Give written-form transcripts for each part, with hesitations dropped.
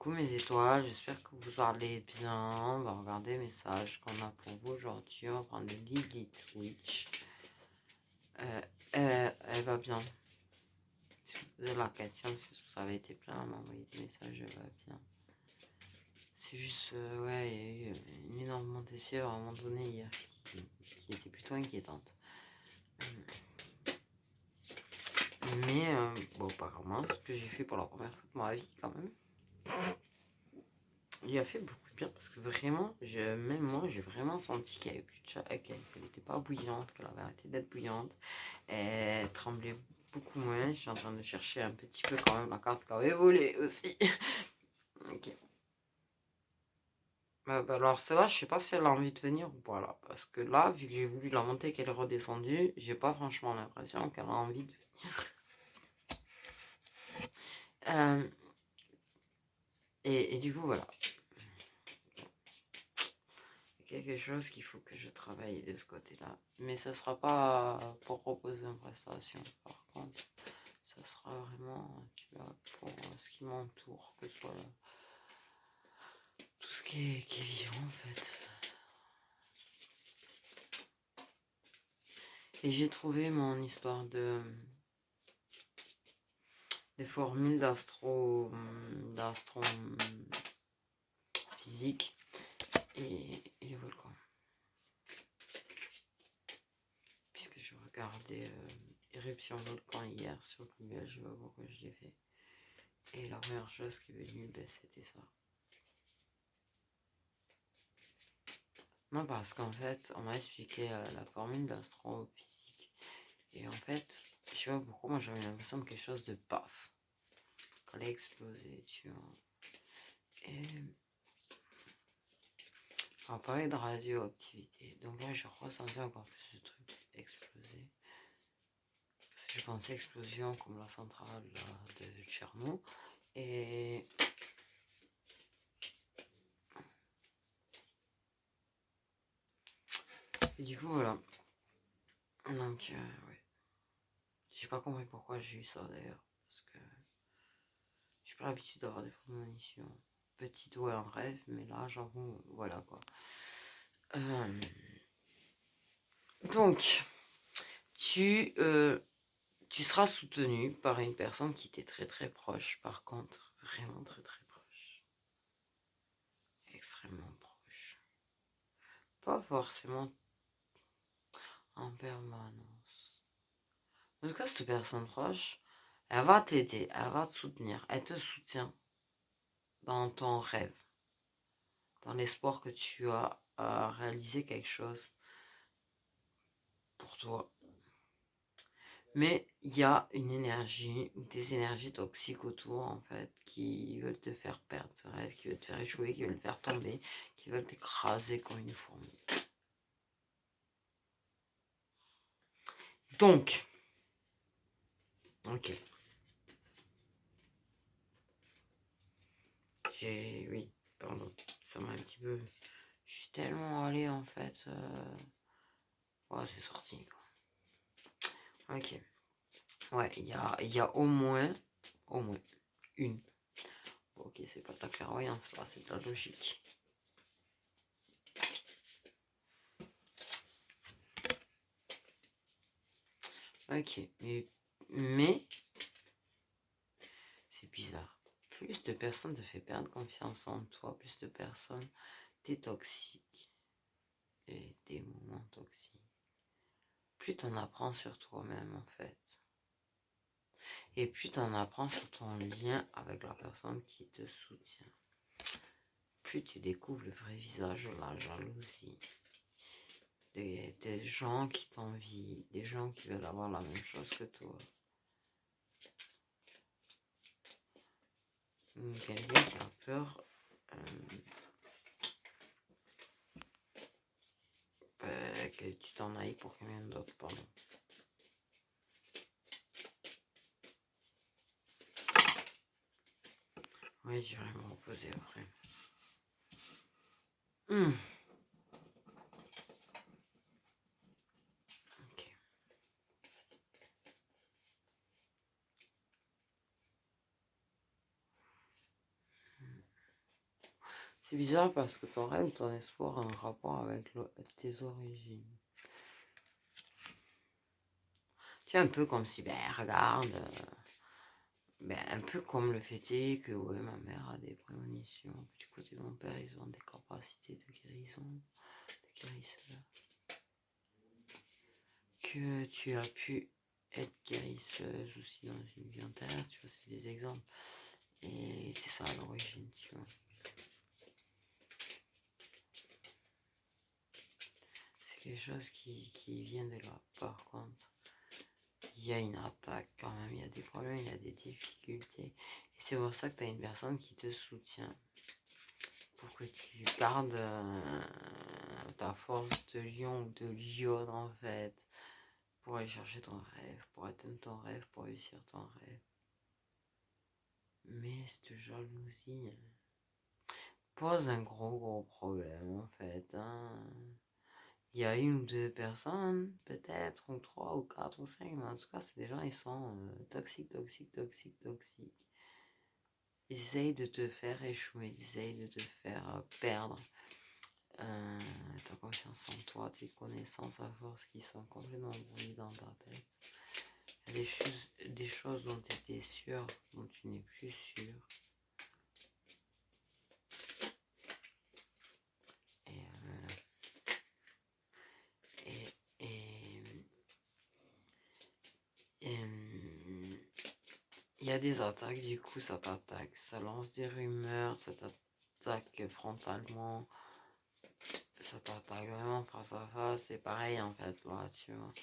coucou mes étoiles, j'espère que vous allez bien. On va regarder les messages qu'on a pour vous aujourd'hui. On va prendre le Lilith Witch. Elle va bien. Si vous posez la question, si vous avez été plein à m'envoyer des messages, elle va bien. C'est juste, ouais, il y a eu une énorme montée de fièvre à un moment donné hier qui était plutôt inquiétante. Mais, bon, apparemment, ce que j'ai fait pour la première fois de ma vie, quand même, il a fait beaucoup de bien parce que vraiment, même moi, j'ai vraiment senti qu'il n'y avait plus de chat, qu'elle n'était pas bouillante, qu'elle avait arrêté d'être bouillante. Elle tremblait beaucoup moins. Je suis en train de chercher un petit peu quand même la carte qui avait volé aussi. Ok. Alors celle-là, je sais pas si elle a envie de venir ou pas là. Parce que là, vu que j'ai voulu la monter, qu'elle est redescendue, j'ai pas franchement l'impression qu'elle a envie de venir. Et du coup, voilà. Quelque chose qu'il faut que je travaille de ce côté-là. Mais ce sera pas pour proposer une prestation. Par contre, ça sera vraiment, tu vois, pour ce qui m'entoure, que ce soit tout ce qui est vivant en fait. Et j'ai trouvé mon histoire des formules d'astrophysique et le volcan. Puisque je regardais Éruption Volcan hier sur Google, je sais pas pourquoi je l'ai fait. Et la première chose qui est venue, c'était ça. Non, parce qu'en fait, on m'a expliqué la formule d'astrophysique. Et en fait, je sais pas pourquoi, moi j'avais l'impression de quelque chose de paf. Quand elle a explosé, tu vois. Et on va parler de radioactivité. Donc là, j'ai ressenti encore plus ce truc exploser. Parce que je pensais explosion comme la centrale de Tchernobyl. Et du coup, voilà. Donc, ouais. J'ai pas compris pourquoi j'ai eu ça d'ailleurs. Parce que j'ai pas l'habitude d'avoir des prémonitions. Petit doigt en rêve, mais là, genre, voilà quoi. Donc, tu seras soutenu par une personne qui t'est très très proche, par contre, vraiment très très proche. Extrêmement proche. Pas forcément en permanence. En tout cas, cette personne proche, elle va t'aider, elle va te soutenir, elle te soutient dans ton rêve, dans l'espoir que tu as à réaliser quelque chose pour toi. Mais il y a une énergie, ou des énergies toxiques autour, en fait, qui veulent te faire perdre ce rêve, qui veulent te faire échouer, qui veulent te faire tomber, qui veulent t'écraser comme une fourmi. Donc, ok. Oui, pardon, ça m'a un petit peu... Je suis tellement allé, en fait... Ouais, c'est sorti, quoi. Ok. Ouais, il y a au moins une. Ok, c'est pas de la clairvoyance, là, c'est de la logique. Ok, mais c'est bizarre. Plus de personnes te fait perdre confiance en toi, plus de personnes t'es toxique et des moments toxiques. Plus t'en apprends sur toi-même en fait. Et plus t'en apprends sur ton lien avec la personne qui te soutient. Plus tu découvres le vrai visage de la jalousie. Des gens qui t'envient, des gens qui veulent avoir la même chose que toi. Quelqu'un qui a peur que tu t'en ailles pour quelqu'un d'autre, pardon. Oui, j'irai me reposer après. Ok. C'est bizarre parce que ton rêve ou ton espoir a un rapport avec tes origines. Tu es un peu comme si, regarde, un peu comme le fait est que ouais, ma mère a des prémonitions. Du côté de mon père, ils ont des capacités de guérison, de guérisseur. Que tu as pu être guérisseuse aussi dans une vie antérieure, tu vois, c'est des exemples. Et c'est ça à l'origine, tu vois. C'est quelque chose qui vient de là. Par contre, il y a une attaque quand même, il y a des problèmes, il y a des difficultés. Et c'est pour ça que tu as une personne qui te soutient. Pour que tu gardes ta force de lion ou de lionne en fait. Pour aller chercher ton rêve, pour atteindre ton rêve, pour réussir ton rêve. Mais cette jalousie pose un gros problème en fait. Il y a une ou deux personnes, peut-être, ou trois, ou quatre, ou cinq, mais en tout cas, c'est des gens, ils sont toxiques. Ils essayent de te faire échouer, ils essayent de te faire perdre ta confiance en toi, tes connaissances à force qui sont complètement brouillées dans ta tête. Il y a des choses dont tu étais sûr, dont tu n'es plus sûr. Il y a des attaques, du coup ça t'attaque, ça lance des rumeurs, ça t'attaque frontalement, ça t'attaque vraiment face à face, c'est pareil en fait là, tu vois.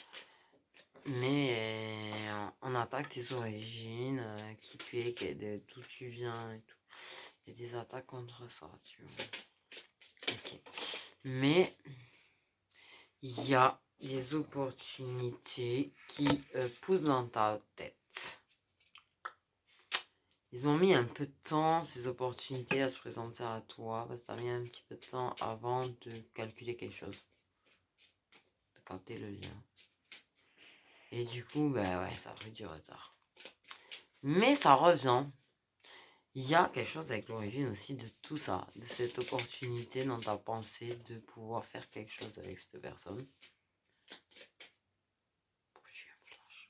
Mais on attaque tes origines, qui tu es, d'où tu viens et tout. Il y a des attaques contre ça, tu vois. Ok. Mais il y a des opportunités qui poussent dans ta tête. Ils ont mis un peu de temps, ces opportunités, à se présenter à toi, parce que t'as mis un petit peu de temps avant de calculer quelque chose, de capter le lien. Et du coup, ça a pris du retard. Mais ça revient. Il y a quelque chose avec l'origine aussi de tout ça, de cette opportunité dans ta pensée de pouvoir faire quelque chose avec cette personne. Pourquoi j'ai eu un flash?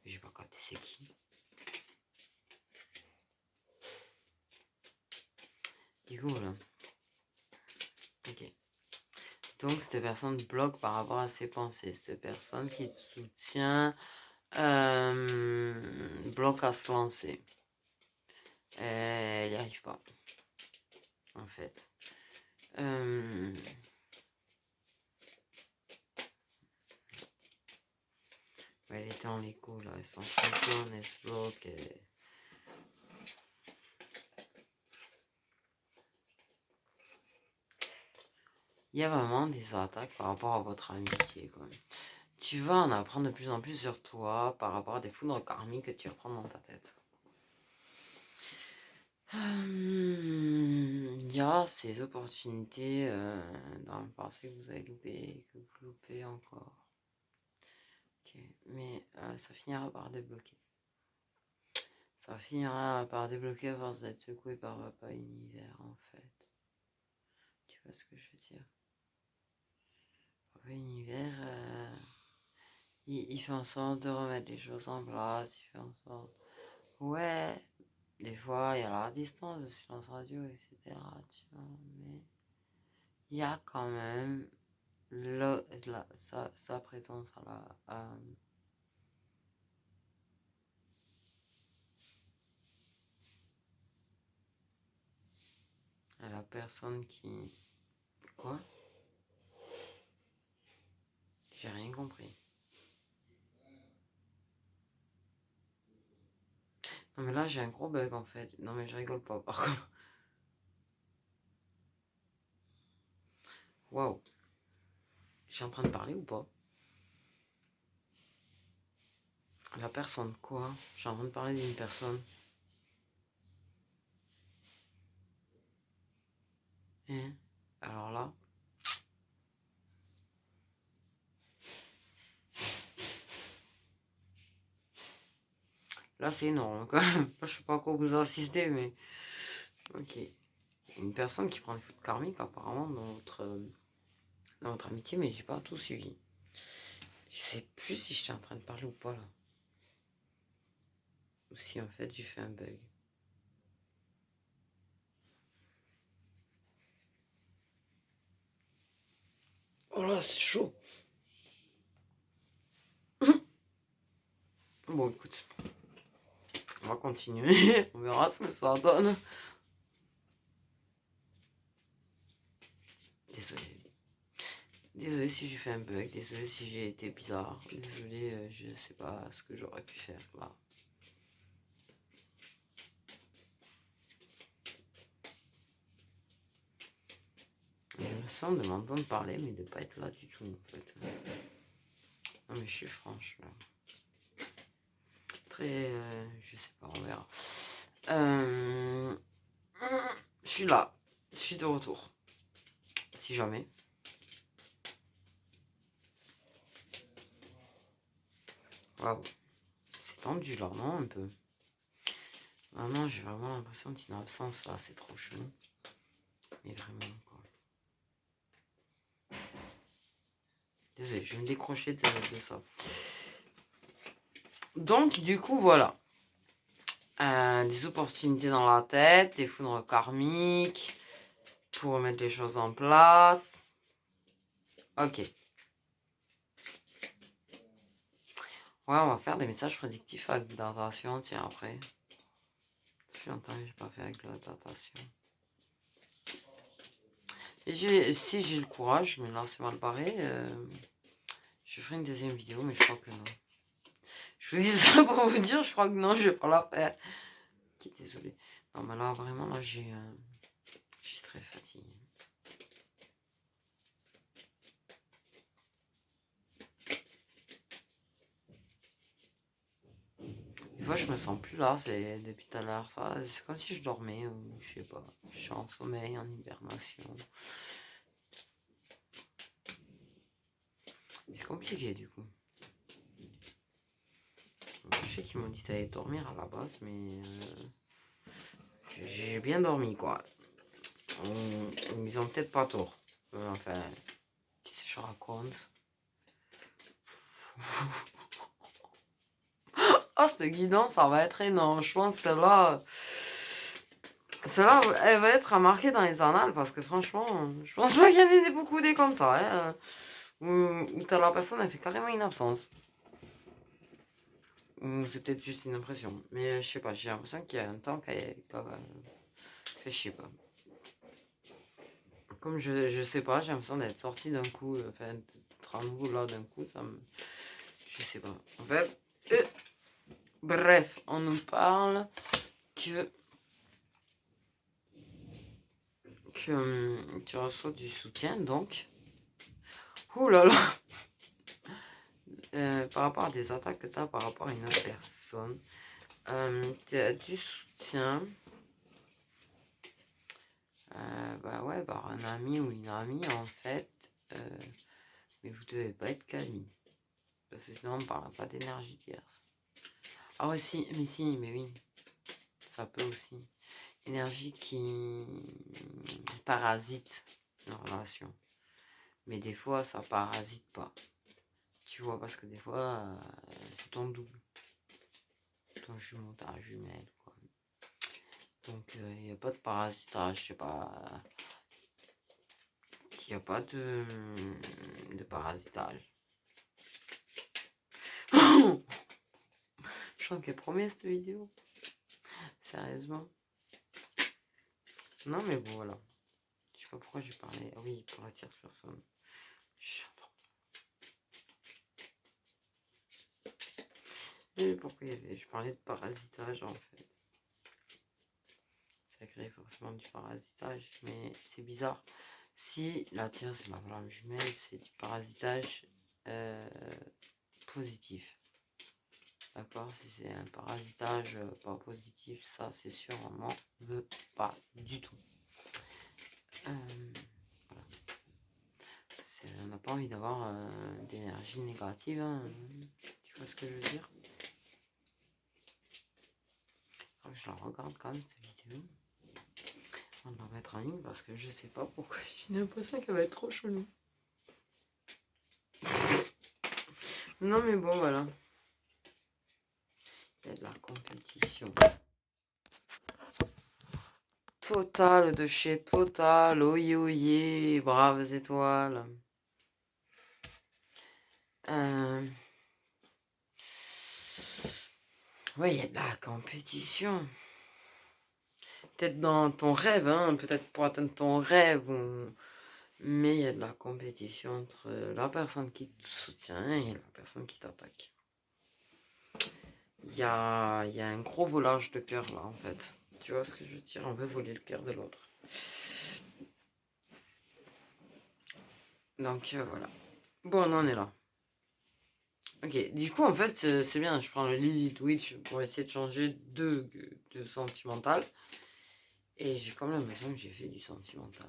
J'ai pas capté c'est qui. Du coup, voilà. Ok. Donc, cette personne bloque par rapport à ses pensées. Cette personne qui te soutient bloque à se lancer. Elle n'y arrive pas. En fait. Elle était en écho là. Elle s'enfusionne, elle se bloque. Il y a vraiment des attaques par rapport à votre amitié, quoi. Tu vas en apprendre de plus en plus sur toi par rapport à des foudres karmiques que tu vas prendre dans ta tête. Il y a ces opportunités dans le passé que vous avez loupé, que vous loupez encore. Ok, mais ça finira par débloquer. Ça finira par débloquer à force d'être secoué par Papa Univers, en fait. Tu vois ce que je veux dire? Papa Univers, il fait en sorte de remettre les choses en place, il fait en sorte... Ouais, des fois, il y a la distance, le silence radio, etc. Tu vois, mais il y a quand même sa présence à la personne qui... Quoi? J'ai rien compris. Non mais là j'ai un gros bug en fait. Non mais je rigole pas par contre. Waouh. Je suis en train de parler ou pas? La personne quoi? Je suis en train de parler d'une personne. Hein? Alors là... Là c'est énorme quand même. Je sais pas à quoi vous assistez mais... Ok. une personne qui prend des photos karmiques apparemment dans votre amitié, mais j'ai pas tout suivi. Je sais plus si je suis en train de parler ou pas là. Ou si en fait j'ai fait un bug. Oh là, c'est chaud. Bon, écoute. On va continuer. On verra ce que ça donne. Désolé. Désolé si j'ai fait un bug. Désolé si j'ai été bizarre. Désolé, je sais pas ce que j'aurais pu faire là. Je me sens de m'entendre parler, mais de pas être là du tout en fait. Non mais je suis franche là. Très... je sais pas, on verra. Je suis là. Je suis de retour. Si jamais. Waouh. C'est tendu là, non, un peu. Ah non, j'ai vraiment l'impression d'une absence là, c'est trop chelou. Mais vraiment quoi. Désolé, je vais me décrocher de ça. Donc du coup voilà. Des opportunités dans la tête, des foudres karmiques, pour remettre les choses en place. Ok. Ouais, on va faire des messages prédictifs avec de la datation, tiens, après. Ça fait longtemps que j'ai pas fait avec la datation. Et si j'ai le courage, mais là c'est mal barré, je ferai une deuxième vidéo, mais je crois que non. Je vous dis ça pour vous dire, je crois que non, je vais pas la faire. Ok, désolé. Non, mais là, vraiment, là, je suis très fatiguée. Des fois, je me sens plus là, c'est depuis tout à l'heure, ça. C'est comme si je dormais, ou je sais pas. Je suis en sommeil, en hibernation. C'est compliqué, du coup. Je sais qu'ils m'ont dit d'aller dormir à la base, mais j'ai bien dormi, quoi. Ils ont peut-être pas tort. Enfin, qu'est-ce que je raconte? Oh, cette guidon, ça va être énorme. Je pense que celle-là, elle va être remarquée dans les annales parce que franchement, je pense pas qu'il y en ait beaucoup des comme ça. Hein, où t'as la personne, elle fait carrément une absence. Ou c'est peut-être juste une impression. Mais je sais pas, j'ai l'impression qu'il y a un temps qu'elle fait, je sais pas. Comme je sais pas, j'ai l'impression d'être sortie d'un coup, enfin, d'être à nouveau là d'un coup, ça me. Je sais pas. En fait, bref, on nous parle que tu reçois du soutien, donc. Ouh là là! Par rapport à des attaques que tu as par rapport à une autre personne, tu as du soutien. Bah ouais, par un ami ou une amie en fait. Mais vous devez pas être qu'amis. Parce que sinon on ne parle pas d'énergie tierce. Ah ouais, si, mais oui. Ça peut aussi. Énergie qui parasite une relation. Mais des fois, ça parasite pas. Tu vois, parce que des fois, c'est ton double. Ton jumeau, ta jumelle, quoi. Donc, il n'y a pas de parasitage, je sais pas. Il n'y a pas de parasitage. Je sens qu'elle promet cette vidéo. Sérieusement. Non, mais bon, voilà. Je sais pas pourquoi j'ai parlé. Ah oui, pour la tierce personne. Et pourquoi je parlais de parasitage en fait. Ça crée forcément du parasitage, mais c'est bizarre. Si la tierce c'est ma flamme jumelle, c'est du parasitage positif. D'accord? Si c'est un parasitage pas positif, ça c'est sûr, on n'en veut pas du tout. Voilà. On n'a pas envie d'avoir d'énergie négative. Hein. Tu vois ce que je veux dire? Je la regarde quand même cette vidéo. avant de la mettre en ligne parce que je sais pas pourquoi j'ai l'impression qu'elle va être trop chelou. Non mais bon voilà. Il y a de la compétition. Total de chez Total, oye oye, braves étoiles. Ouais, il y a de la compétition. Peut-être dans ton rêve, hein, peut-être pour atteindre ton rêve, mais il y a de la compétition entre la personne qui te soutient et la personne qui t'attaque. Il y a un gros volage de cœur là en fait. Tu vois ce que je veux dire? On veut voler le cœur de l'autre. Donc voilà. Bon, on en est là. Ok, du coup en fait c'est bien, je prends le Lily Twitch pour essayer de changer de sentimental. Et j'ai quand même l'impression que j'ai fait du sentimental.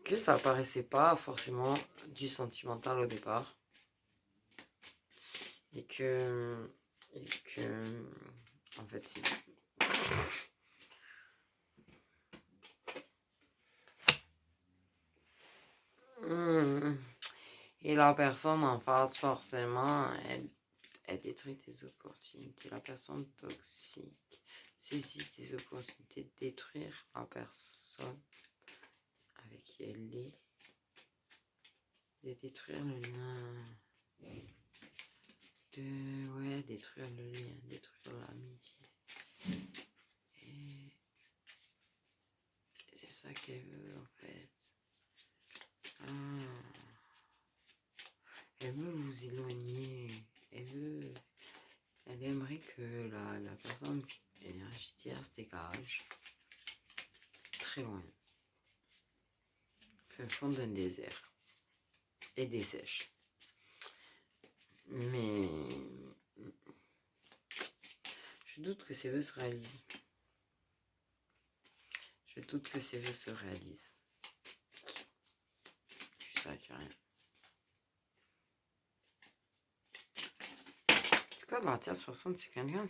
Que ça paraissait pas forcément du sentimental au départ. Et que en fait, si. Et la personne en face, forcément, elle détruit tes opportunités. La personne toxique saisit tes opportunités de détruire la personne avec qui elle est, de détruire le lien, de détruire le lien, détruire l'amitié. Et c'est ça qu'elle veut en fait. Elle veut vous éloigner. Elle aimerait que la personne énergétique se dégage très loin. Fait fond d'un désert. Et dessèche. Mais je doute que ses vœux se réalisent. Je doute que ses vœux se réalisent. Je sais rien. En tout cas, la Terre 60, c'est quelqu'un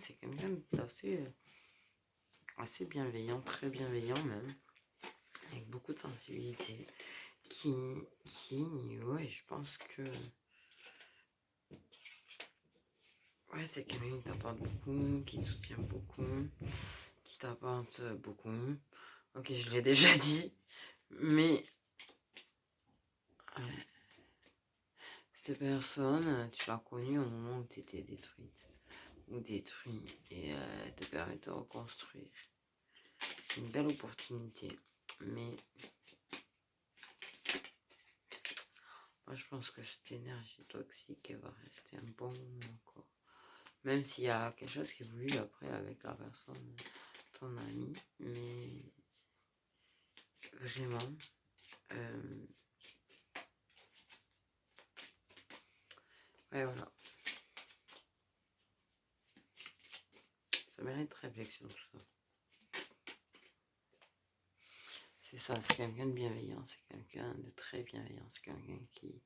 d'assez assez bienveillant, très bienveillant même, avec beaucoup de sensibilité, qui ouais, je pense que ouais, c'est quelqu'un qui t'apporte beaucoup, qui soutient beaucoup, qui t'apporte beaucoup. Ok, je l'ai déjà dit, mais cette personne, tu l'as connue au moment où tu étais détruite ou détruit et elle te permet de reconstruire. C'est une belle opportunité, mais moi je pense que cette énergie toxique elle va rester un bon moment encore. Même s'il y a quelque chose qui est voulu après avec la personne, ton ami, mais vraiment, ouais voilà. Ça mérite réflexion tout ça. C'est ça, c'est quelqu'un de bienveillant, c'est quelqu'un de très bienveillant, c'est quelqu'un qui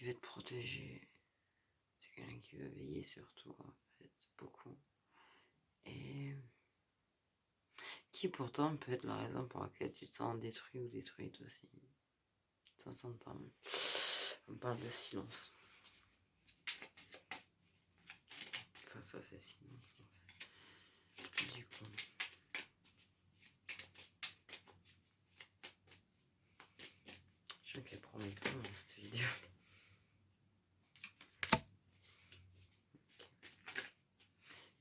veut te protéger, c'est quelqu'un qui veut veiller sur toi, en fait, beaucoup. Et qui pourtant peut être la raison pour laquelle tu te sens détruit ou détruite aussi. Ça s'entend. On parle de silence. Enfin ça c'est silence en fait. Du coup. Je vais prendre le temps dans cette vidéo.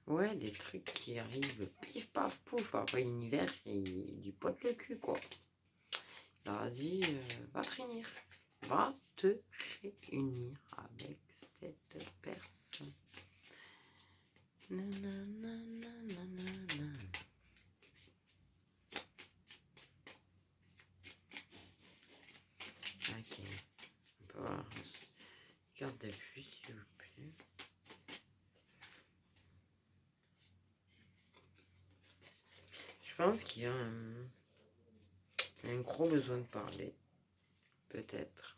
Ouais, des trucs qui arrivent pif paf pouf après l'univers et du pote le cul quoi. Il a dit va te réunir. Va te réunir avec cette personne. Nanana. Ok. On peut avoir une carte de plus s'il vous plaît. Je pense qu'il y a un gros besoin de parler. Peut-être.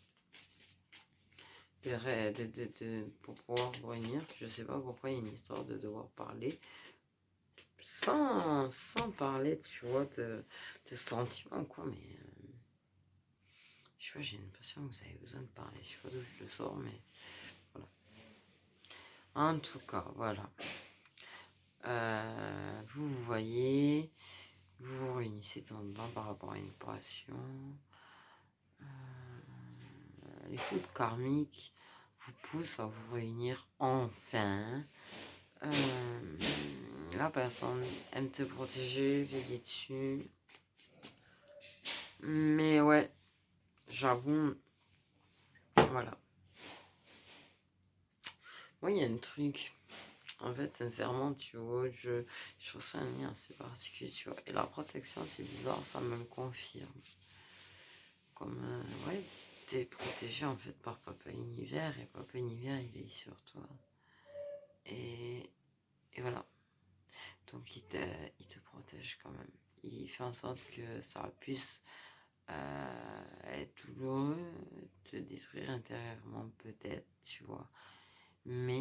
Pour pouvoir revenir. Je sais pas pourquoi il y a une histoire de devoir parler. sans parler, tu vois, de sentiments, quoi, mais je sais pas, j'ai l'impression que vous avez besoin de parler. Je sais pas d'où je le sors, mais voilà. En tout cas, voilà. Vous voyez, vous vous réunissez de temps en temps par rapport à une passion. Les coups de karmique vous poussent à vous réunir enfin. La personne aime te protéger, veiller dessus. Mais ouais, j'avoue, voilà. Moi, il y a un truc. En fait, sincèrement, tu vois, je ressens un lien assez particulier, tu vois. Et la protection, c'est bizarre, ça me le confirme. Comme, ouais, t'es protégé en fait par Papa Univers, et Papa Univers, il veille sur toi. Et, et voilà. Donc, il te protège quand même. Il fait en sorte que ça puisse être douloureux, te détruire intérieurement, peut-être, tu vois. Mais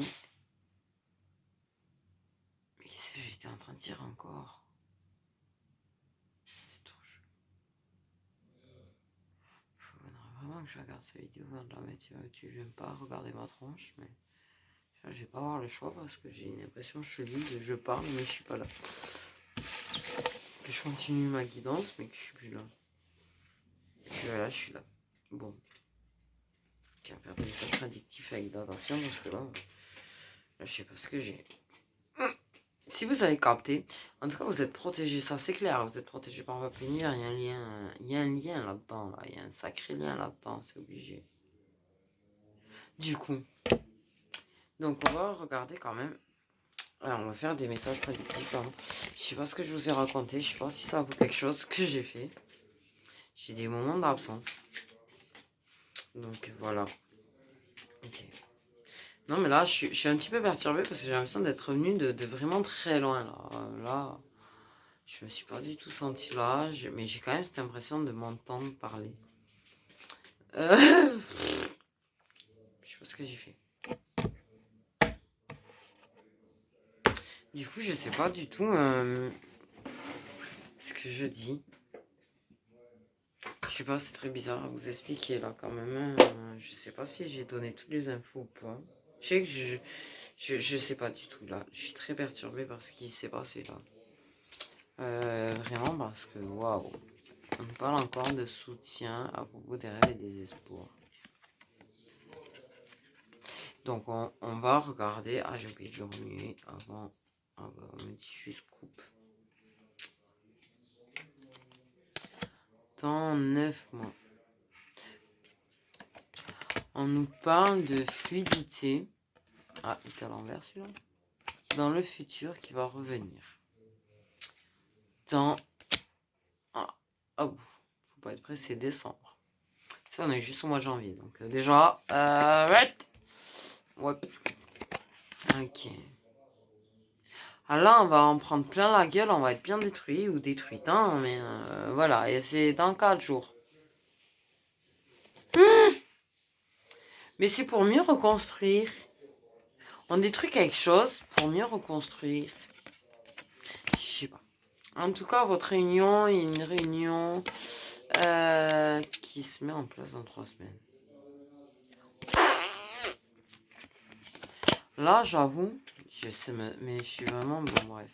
qu'est-ce que j'étais en train de dire encore? C'est trop chaud. Il faudrait vraiment que je regarde cette vidéo avant de la mettre sur YouTube. J'aime pas regarder ma tronche, mais je vais pas avoir le choix parce que j'ai une impression chelou de je parle, mais je suis pas là. Que je continue ma guidance, mais que je suis plus là. Et puis voilà, je suis là. Bon. Tiens, faire des messages prédictifs avec d'attention parce que là, je sais pas ce que j'ai. Si vous avez capté, en tout cas vous êtes protégé, ça c'est clair, vous êtes protégé par votre univers, il y a un lien là-dedans, là. Il y a un sacré lien là-dedans, c'est obligé. Du coup, donc on va regarder quand même, alors on va faire des messages prédictifs, pardon. Je sais pas ce que je vous ai raconté, je sais pas si ça vaut quelque chose que j'ai fait. J'ai des moments d'absence. Donc voilà. Ok. Non mais là je suis un petit peu perturbée parce que j'ai l'impression d'être revenu de vraiment très loin là. Là. Je me suis pas du tout sentie là, mais j'ai quand même cette impression de m'entendre parler. Je sais pas ce que j'ai fait. Du coup, je sais pas du tout ce que je dis. Je sais pas, c'est très bizarre à vous expliquer là quand même. Je sais pas si j'ai donné toutes les infos ou pas. Je sais que je sais pas du tout là. Je suis très perturbée par ce qui s'est passé là. Vraiment parce que waouh. On parle encore de soutien à propos des rêves et des espoirs. Donc on va regarder. Ah, j'ai oublié de le remuer avant. Ah bah on me dit juste coupe. Dans 9 mois. On nous parle de fluidité. Ah, il est à l'envers celui-là. Dans le futur qui va revenir. Dans... Ah, oh, faut pas être prêt, c'est décembre. Ça, on est juste au mois de janvier. Donc déjà... Ouais. Ok. Ah là, on va en prendre plein la gueule, on va être bien détruit ou détruite. Hein, mais voilà, et c'est dans 4 jours. Mais c'est pour mieux reconstruire. On détruit quelque chose pour mieux reconstruire. Je sais pas. En tout cas, votre réunion est une réunion qui se met en place dans 3 semaines. Là, j'avoue, je sais, mais je suis vraiment... Bon, bref.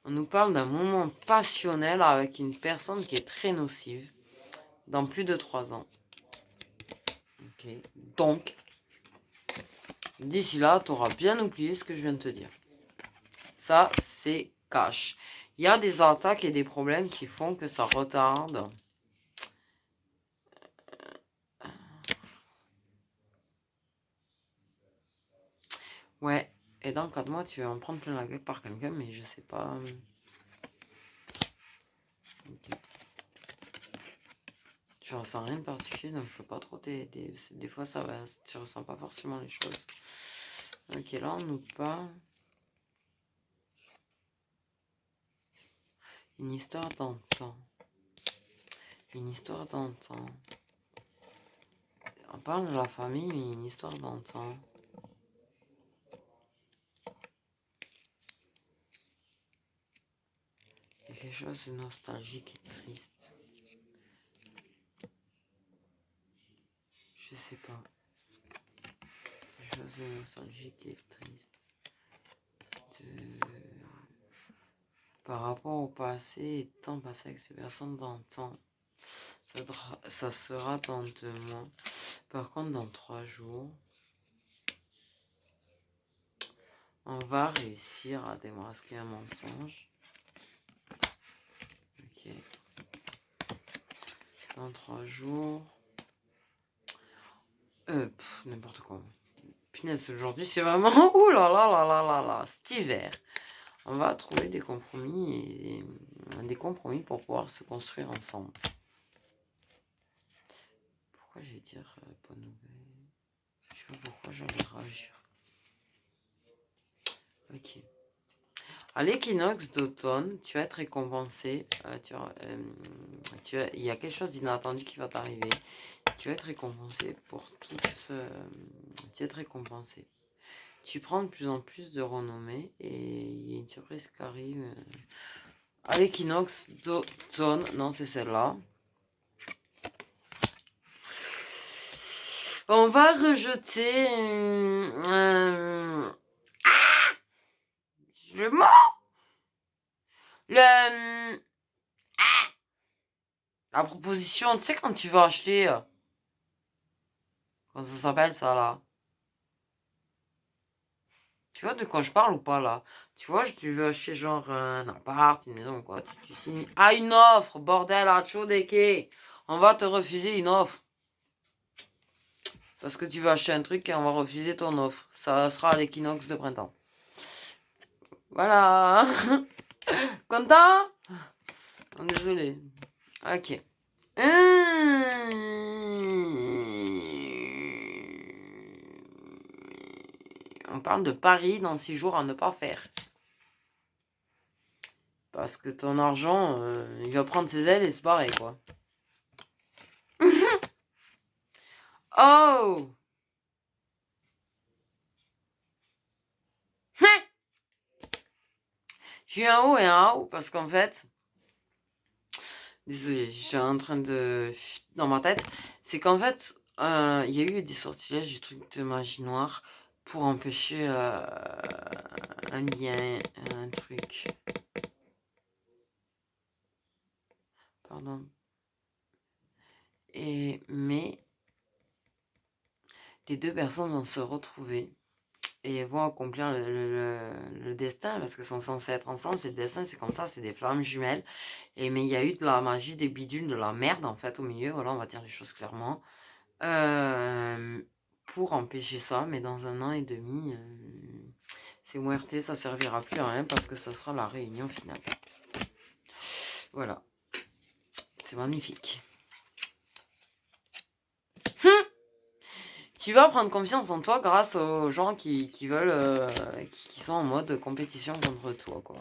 On nous parle d'un moment passionnel avec une personne qui est très nocive dans plus de 3 ans. Ok. Donc, d'ici là, tu auras bien oublié ce que je viens de te dire. Ça, c'est cash. Il y a des attaques et des problèmes qui font que ça retarde. Ouais. Et dans 4 mois, tu vas en prendre plein la gueule par quelqu'un, mais je sais pas. Okay. Je ressens rien de particulier, donc je peux pas trop t'aider. Des fois, ça va, tu ressens pas forcément les choses. Ok, là, on nous parle. Une histoire d'antan. Une histoire d'antan. On parle de la famille, mais une histoire d'antan. quelque chose de nostalgique et triste. Je sais pas. Quelque chose de nostalgique et triste. Par rapport au passé et temps passé avec ces personnes dans le temps. Ça sera dans 2 mois. Par contre, dans 3 jours, on va réussir à démasquer un mensonge. Ok. Dans 3 jours. N'importe quoi. Punaise, aujourd'hui, c'est vraiment... Ouh là là là là là là. Cet hiver. On va trouver des compromis pour pouvoir se construire ensemble. Pourquoi je vais dire bonne nouvelle? Je sais pas pourquoi j'allais réagir. Ok. À l'équinoxe d'automne, tu vas être récompensé. Il y a quelque chose d'inattendu qui va t'arriver. Tu vas être récompensé pour toute... tu vas être récompensé. Tu prends de plus en plus de renommée et il y a une surprise qui arrive. À l'équinoxe d'automne, non, c'est celle-là. On va rejeter je mens la proposition, tu sais quand tu vas acheter comment ça s'appelle ça là? Tu vois de quoi je parle ou pas là? Tu vois, tu veux acheter genre un appart, une maison ou quoi, tu signes. Ah, une offre, bordel, à chaud des quais. On va te refuser une offre. Parce que tu veux acheter un truc et on va refuser ton offre. Ça sera à l'équinoxe de printemps. Voilà. Content? Oh, désolé. Ok. On parle de paris dans 6 jours à ne pas faire. Parce que ton argent, il va prendre ses ailes et se barrer, quoi. Oh! J'ai eu un haut et un haut parce qu'en fait... Désolé, j'étais en train de... Dans ma tête, c'est qu'en fait, il y a eu des sortilèges, des trucs de magie noire pour empêcher un lien, un truc. Pardon. Mais les 2 personnes vont se retrouver et vont accomplir le destin parce qu'elles sont censées être ensemble. C'est le destin, c'est comme ça, c'est des flammes jumelles. Mais il y a eu de la magie, des bidules, de la merde en fait au milieu. Voilà, on va dire les choses clairement. Pour empêcher ça, mais dans 1 an et demi, c'est muerté, ça servira plus à rien parce que ça sera la réunion finale. Voilà. C'est magnifique. Tu vas prendre confiance en toi grâce aux gens qui veulent, qui sont en mode compétition contre toi, quoi.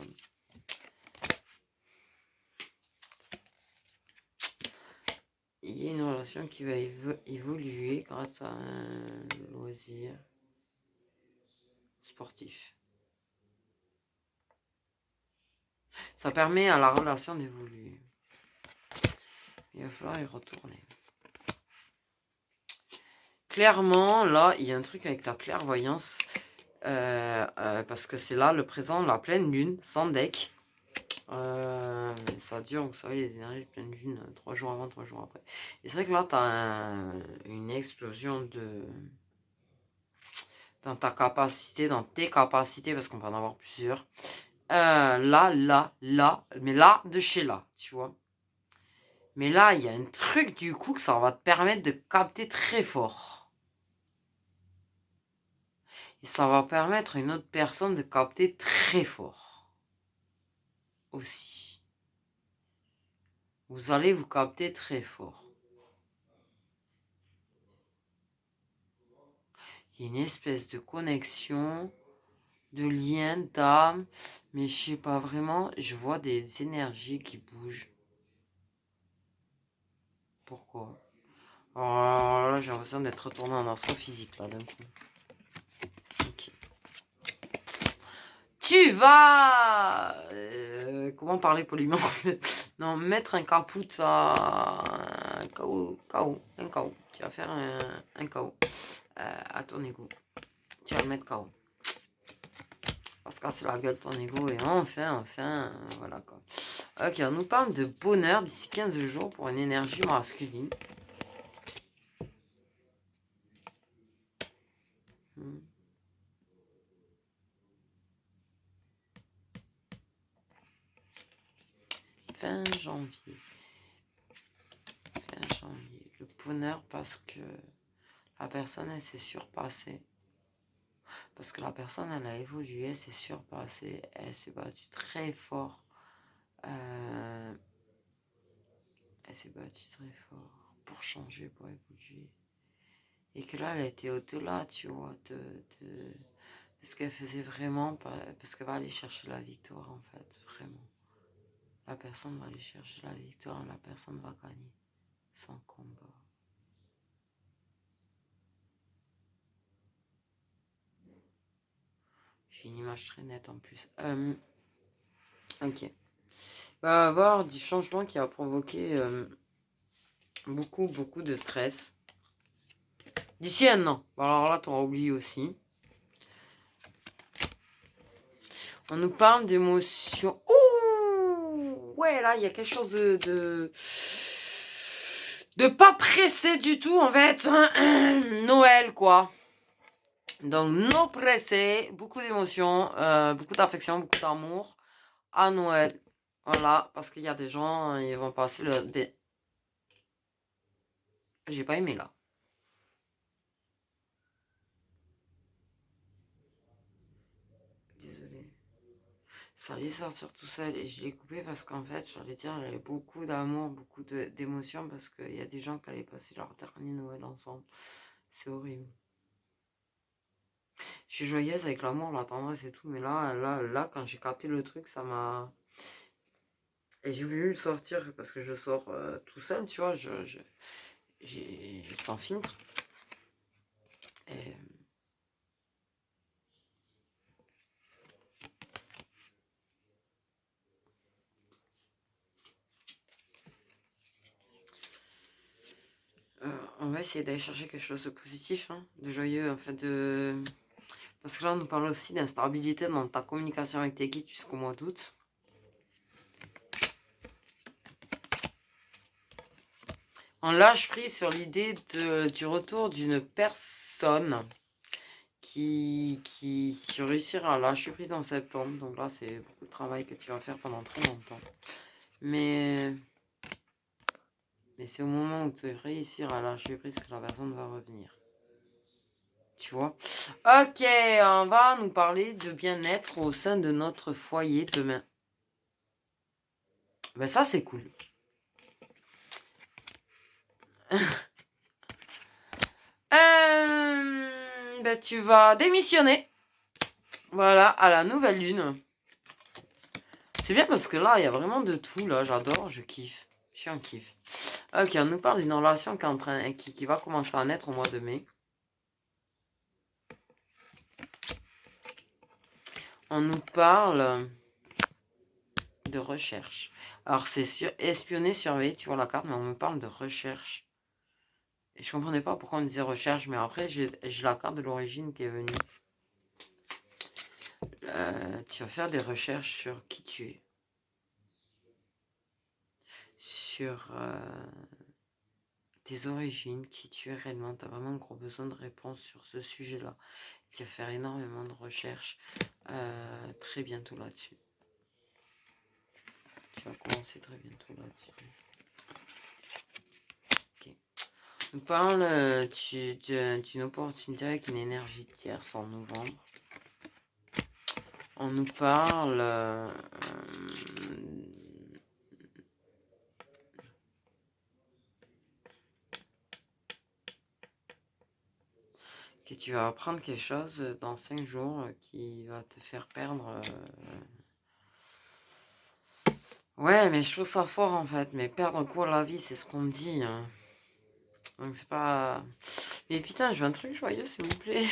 Il y a une relation qui va évoluer grâce à un loisir sportif. Ça permet à la relation d'évoluer. Il va falloir y retourner. Clairement, là, il y a un truc avec ta clairvoyance. Parce que c'est là, le présent, la pleine lune, sans deck. Ça dure, vous savez, les énergies de pleine lune, 3 jours avant, 3 jours après. Et c'est vrai que là, tu as une explosion dans ta capacité, dans tes capacités, parce qu'on peut en avoir plusieurs. Là, mais là, de chez là, tu vois. Mais là, il y a un truc du coup que ça va te permettre de capter très fort. Et ça va permettre à une autre personne de capter très fort. Aussi. Vous allez vous capter très fort. Il y a une espèce de connexion, de lien, d'âme, mais je sais pas vraiment, je vois des énergies qui bougent. Pourquoi? Alors là, j'ai l'impression d'être retourné en astrophysique, là, d'un coup. Ok. Tu vas comment parler poliment? Non, mettre un caput à un KO. Tu vas faire un KO à ton ego. Tu vas le mettre KO. On va se casser la gueule ton ego et enfin, voilà quoi. Ok, on nous parle de bonheur d'ici 15 jours pour une énergie masculine. Fin janvier. Le bonheur parce que la personne, elle s'est surpassée. Parce que la personne, elle a évolué, elle s'est surpassée, elle s'est battue très fort. Elle s'est battue très fort pour changer, pour évoluer. Et que là, elle était au-delà, tu vois, de ce qu'elle faisait vraiment, parce qu'elle va aller chercher la victoire, en fait, vraiment. La personne va aller chercher la victoire, la personne va gagner son combat. J'ai une image très nette en plus. Ok. Il va y avoir du changement qui va provoquer beaucoup de stress. D'ici un an. Alors là, tu auras oublié aussi. On nous parle d'émotions. Ouh, ouais, là, il y a quelque chose de pas pressé du tout, en fait. Noël, quoi. Donc, non pressé, beaucoup d'émotions, beaucoup d'affection, beaucoup d'amour à Noël. Voilà, parce qu'il y a des gens, ils vont passer le... J'ai pas aimé, là. Désolée. Ça allait sortir tout seul et je l'ai coupé parce qu'en fait, j'allais dire, il y avait beaucoup d'amour, beaucoup d'émotions parce qu'il y a des gens qui allaient passer leur dernier Noël ensemble. C'est horrible. Je suis joyeuse avec l'amour, la tendresse et tout, mais là, quand j'ai capté le truc, ça m'a... Et j'ai voulu le sortir parce que je sors tout seul, tu vois, j'ai sans filtre. Et... on va essayer d'aller chercher quelque chose de positif, hein, de joyeux, en fait, de... Parce que là, on nous parle aussi d'instabilité dans ta communication avec tes guides jusqu'au mois d'août. On lâche prise sur l'idée du retour d'une personne qui réussira à lâcher prise en septembre. Donc là, c'est beaucoup de travail que tu vas faire pendant très longtemps. Mais c'est au moment où tu réussir à lâcher prise que la personne va revenir. Tu vois? Ok, on va nous parler de bien-être au sein de notre foyer demain. Ben ça, c'est cool. Ben tu vas démissionner. Voilà, à la nouvelle lune. C'est bien parce que là, il y a vraiment de tout, là. J'adore, je kiffe. Je suis en kiff. Ok, on nous parle d'une relation qui va commencer à naître au mois de mai. On nous parle de recherche. Alors, c'est espionner, surveiller, tu vois la carte, mais on me parle de recherche. Et je comprenais pas pourquoi on disait recherche, mais après, j'ai la carte de l'origine qui est venue. Tu vas faire des recherches sur qui tu es. Sur tes origines, qui tu es réellement. Tu as vraiment un gros besoin de réponse sur ce sujet-là. Tu vas faire énormément de recherches très bientôt là-dessus. Tu vas commencer très bientôt là-dessus. Ok. On parle d'une opportunité avec une énergie tierce en novembre. On nous parle que tu vas apprendre quelque chose dans 5 jours qui va te faire perdre. Ouais, mais je trouve ça fort en fait. Mais perdre court la vie, c'est ce qu'on me dit. Hein. Donc c'est pas... Mais putain, je veux un truc joyeux, s'il vous plaît.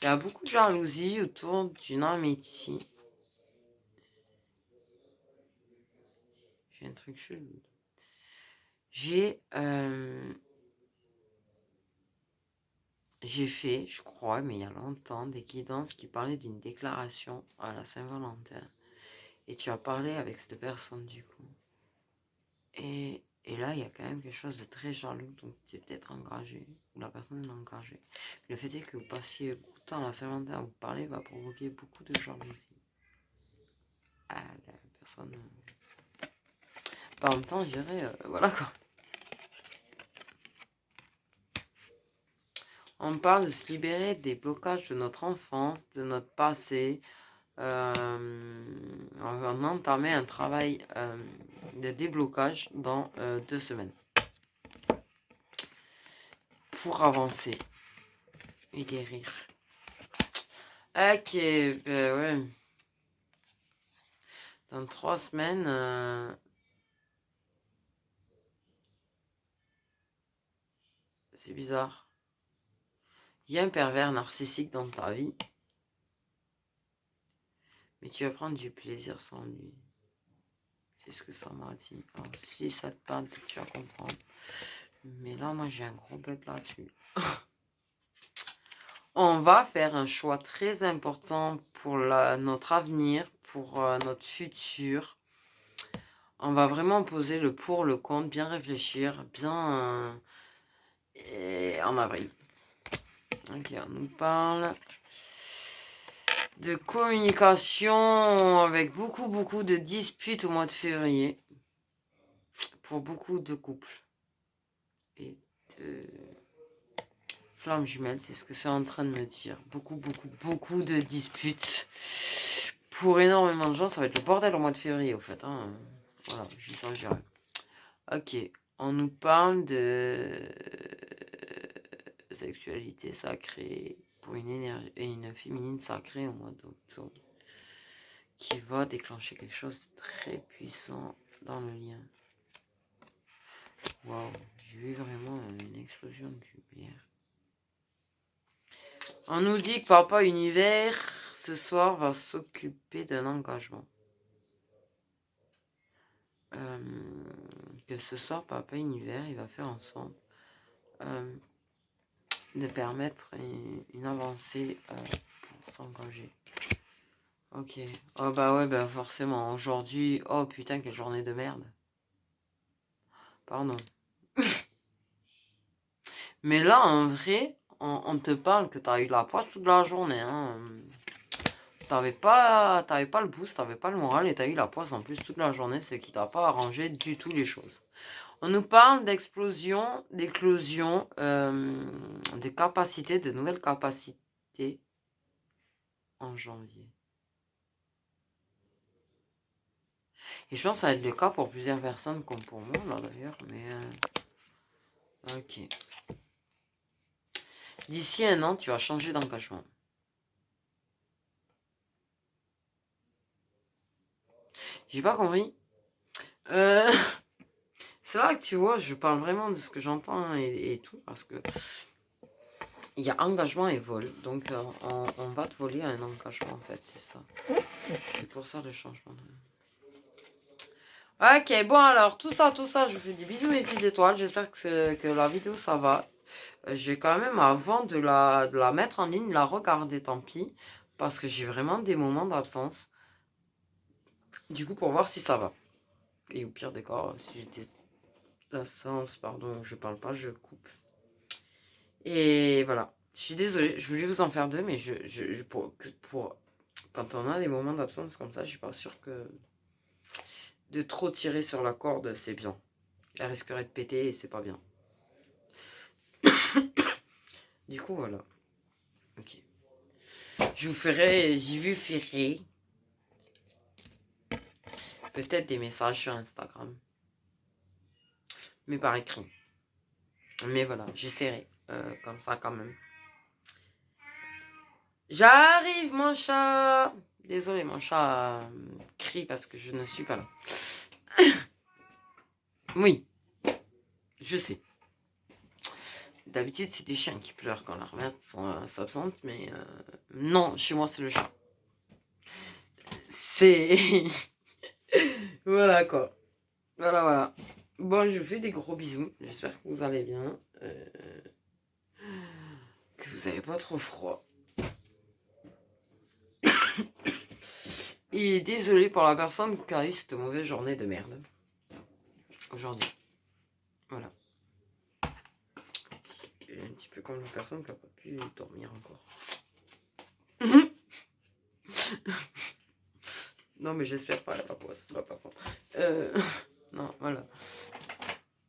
Il y a beaucoup de jalousie autour d'une amitié. J'ai un truc chelou. J'ai fait, je crois, mais il y a longtemps, des guidances qui parlaient d'une déclaration à la Saint-Valentin. Et tu as parlé avec cette personne du coup. Et là, il y a quand même quelque chose de très jaloux, donc tu es peut-être engagé, ou la personne est engagée. Le fait est que vous passiez beaucoup de temps à la Saint-Valentin à vous parler va provoquer beaucoup de jalousie. Ah, la personne... En même temps, je dirais, voilà quoi. On parle de se libérer des blocages de notre enfance, de notre passé. On va entamer un travail de déblocage dans 2 semaines. Pour avancer et guérir. Ok, ben ouais. Dans 3 semaines, c'est bizarre. Il y a un pervers narcissique dans ta vie, mais tu vas prendre du plaisir sans lui. C'est ce que ça m'a dit. Alors, si ça te parle, tu vas comprendre. Mais là, moi, j'ai un gros bug là-dessus. On va faire un choix très important pour notre avenir, pour notre futur. On va vraiment poser le pour, le contre, bien réfléchir, bien en avril. Ok, on nous parle de communication avec beaucoup de disputes au mois de février. Pour beaucoup de couples. Et de flammes jumelles, c'est ce que c'est en train de me dire. Beaucoup de disputes. Pour énormément de gens, ça va être le bordel au mois de février, au fait. Hein. Voilà, j'y sens, j'irai. Ok, on nous parle de sexualité sacrée pour une féminine sacrée au mois d'octobre qui va déclencher quelque chose de très puissant dans le lien. Waouh, j'ai vu vraiment une explosion de lumière. On nous dit que Papa Univers, ce soir, va s'occuper d'un engagement. Que ce soir, Papa Univers, il va faire en sorte de permettre une avancée pour s'engager. Ok. Oh bah ouais, bah forcément. Aujourd'hui, oh putain, quelle journée de merde. Pardon. Mais là, en vrai, on te parle que t'as eu la poisse toute la journée. Hein. T'avais pas le boost, t'avais pas le moral et t'as eu la poisse en plus toute la journée, ce qui t'a pas arrangé du tout les choses. On nous parle d'explosion, d'éclosion, des capacités, de nouvelles capacités en janvier. Et je pense que ça va être le cas pour plusieurs personnes comme pour moi là d'ailleurs, mais... Ok. D'ici 1 an, tu vas changer d'engagement. J'ai pas compris. C'est là que tu vois, je parle vraiment de ce que j'entends et tout, parce que il y a engagement et vol. Donc on va te voler un engagement en fait, c'est ça. C'est pour ça le changement. Ok, bon alors, tout ça, je vous fais des bisous mes petites étoiles. J'espère que la vidéo ça va. J'ai quand même, avant de la mettre en ligne, la regarder, tant pis. Parce que j'ai vraiment des moments d'absence. Du coup, pour voir si ça va. Et au pire des cas, si j'ai des absences, pardon, je parle pas, je coupe. Et voilà. Je suis désolée, je voulais vous en faire 2, mais pour quand on a des moments d'absence comme ça, je suis pas sûre que de trop tirer sur la corde, c'est bien. Elle risquerait de péter et c'est pas bien. Du coup, voilà. Ok. J'y vous ferai peut-être des messages sur Instagram. Mais par écrit. Mais voilà, j'essaierai. Comme ça quand même. J'arrive mon chat. Désolé, mon chat crie parce que je ne suis pas là. Oui. Je sais. D'habitude, c'est des chiens qui pleurent quand leur mère s'absente, mais non, chez moi, c'est le chat. C'est... Voilà, quoi. Voilà, voilà. Bon, je vous fais des gros bisous. J'espère que vous allez bien. Que vous n'avez pas trop froid. Et désolé pour la personne qui a eu cette mauvaise journée de merde. Aujourd'hui. Voilà. Un petit peu comme la personne qui n'a pas pu dormir encore. Non, mais j'espère pas, la papouase. La papa. Non, voilà.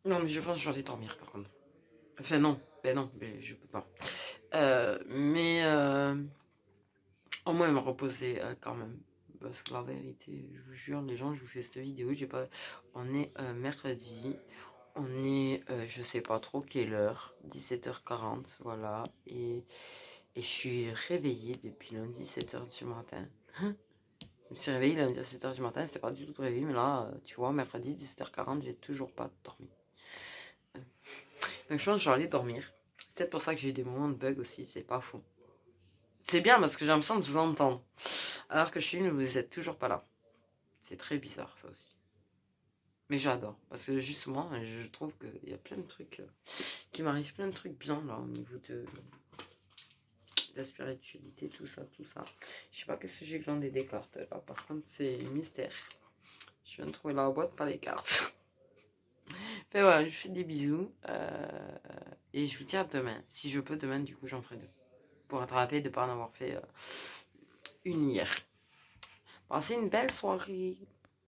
Non, mais je pense que j'ai envie de dormir, par contre. Enfin, non. Ben non, mais je peux pas. Au moins me reposer quand même. Parce que la vérité, je vous jure, les gens, je vous fais cette vidéo. J'ai pas... On est mercredi. On est, je sais pas trop quelle heure. 17h40, voilà. Et je suis réveillée depuis lundi 7h du matin. Je me suis réveillée lundi à 7h du matin, c'était pas du tout prévu, mais là, tu vois, mercredi 17h40, j'ai toujours pas dormi. Donc je pense que je vais aller dormir. C'est peut-être pour ça que j'ai eu des moments de bug aussi, c'est pas fou. C'est bien parce que j'ai l'impression de vous entendre. Alors que chez nous, vous êtes toujours pas là. C'est très bizarre ça aussi. Mais j'adore. Parce que justement, je trouve qu'il y a plein de trucs qui m'arrivent, plein de trucs bien là au niveau de la spiritualité, tout ça, tout ça. Je sais pas qu'est-ce que j'ai glandé des cartes là. Par contre, c'est mystère. Je viens de trouver la boîte, pas les cartes. Mais voilà, je fais des bisous. Et je vous dis à demain. Si je peux, demain, du coup, j'en ferai deux. Pour rattraper de ne pas en avoir fait une hier. Passez une belle soirée.